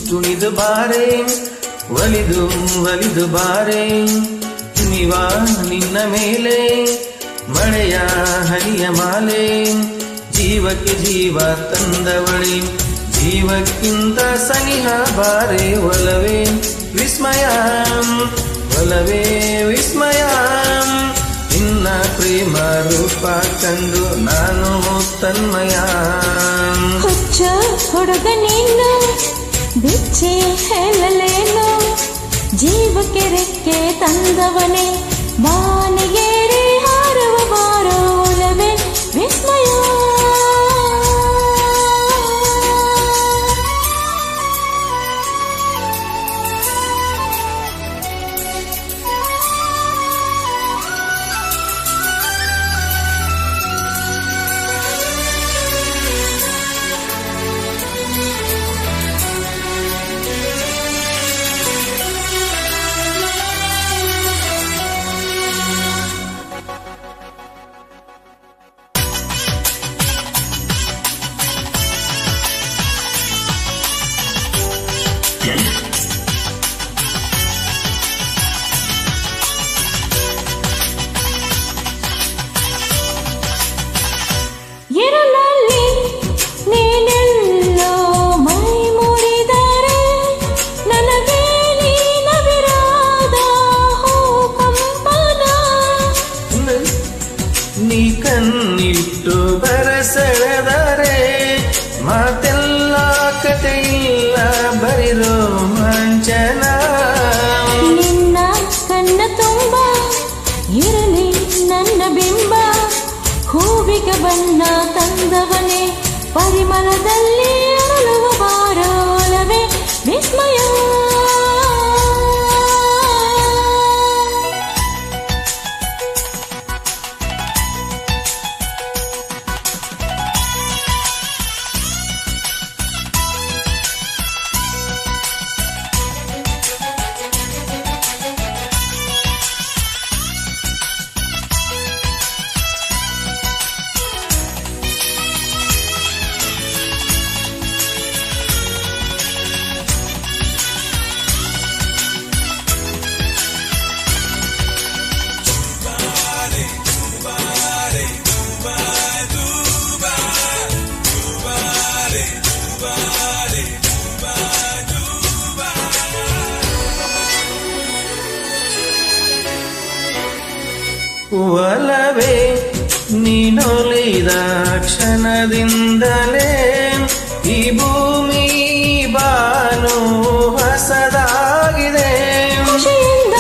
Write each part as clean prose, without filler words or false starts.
ತುಣಿದು ಬಾರೆ ಒಲಿದು ಒಲಿದು ಬಾರೆ ತುಣಿವ ನಿನ್ನ ಮೇಲೆ ಮಳೆಯ ಹನಿಯ ಮಾಲೆ ಜೀವಕ್ಕೆ ಜೀವ ತಂದವಳೆ ಜೀವಕ್ಕಿಂತ ಸನಿಹ ಬಾರೆ ಒಲವೇ ವಿಸ್ಮಯ ಒಲವೇ ವಿಸ್ಮಯ ನಿನ್ನ ಪ್ರೇಮ ರೂಪ ಕಂಡು ನಾನು ತನ್ಮಯ ಹುಚ್ಚ ಹುಡುಗ ನೀನು ಬಿಚ್ಚಿ ಹೇಳಲೇನು ಜೀವಕ್ಕೆ ರೆಕ್ಕೆ ತಂದವನೇ ಬಾನಿಗೇರಿ ಹಾರುವ ಬಾರೋ ಒಲವೇ ವಿಸ್ಮಯ ಇರಲಲ್ಲಿ ನೀನೆಲ್ಲೋ ಮೈ ಮುರಿದರೆ ನನಗೆ ನೀನವಿರಾದ ಹೂ ಕಂಪನ ನೀ ಕಣ್ಣಿಟ್ಟು ಬರಸೆಳೆದರೆ ಮಾತೆಲ್ಲ ಕಥೆಯಿಲ್ಲ ಬರಿ ರೋಮಾಂಚನ ನಿನ್ನ ಕಣ್ಣ ತುಂಬ ಇರಲಿ ನನ್ನ ಬಿಂಬ ಹೂವಿಗೆ ಬಣ್ಣ ತಂದವನೇ ಪರಿಮಳದಲ್ಲಿ ಅರಳುವ ಬಾರೋ ಒಲವೇ ವಿಸ್ಮಯ ಒಲವೇ ನೀನೊಲಿದ ಕ್ಷಣದಿಂದಲೇ ಈ ಭೂಮಿ ಬಾನು ಹೊಸದಾಗಿದೆ ಖುಷಿಯಿಂದ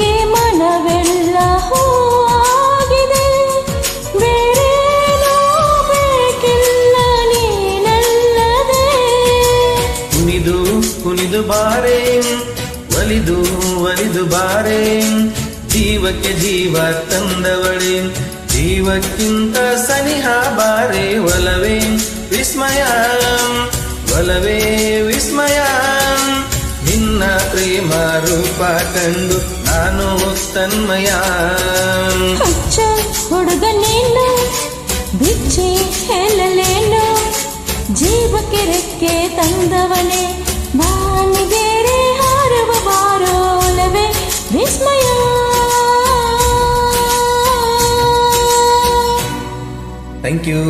ಈ ಮನವೆಲ್ಲ ಹೂವಾಗಿದೆ ಬೇರೇನೂ ಬೇಕಿಲ್ಲ ನೀನಲ್ಲದೆ ಕುಣಿದು ಕುಣಿದು ಬಾರೆ ಒಲಿದು ಒಲಿದು ಬಾರೆ ಜೀವಕ್ಕೆ ಜೀವ ತಂದವಳೆ ಜೀವಕ್ಕಿಂತ ಸನಿಹ ಬಾರೆ ಒಲವೇ ವಿಸ್ಮಯ ಒಲವೇ ವಿಸ್ಮಯ ನಿನ್ನ ಪ್ರೇಮ ರೂಪ ಕಂಡು ನಾನು ತನ್ಮಯ ಹುಚ್ಚ ಹುಡುಗ ನೀನು ಬಿಚ್ಚಿ ಹೇಳಲೇನು ಜೀವಕ್ಕೆ ರೆಕ್ಕೆ ತಂದವನೇ ಬಾನಿಗೇರಿ ಹಾರುವ ಬಾರೋ ಒಲವೇ ವಿಸ್ಮಯ. Thank you.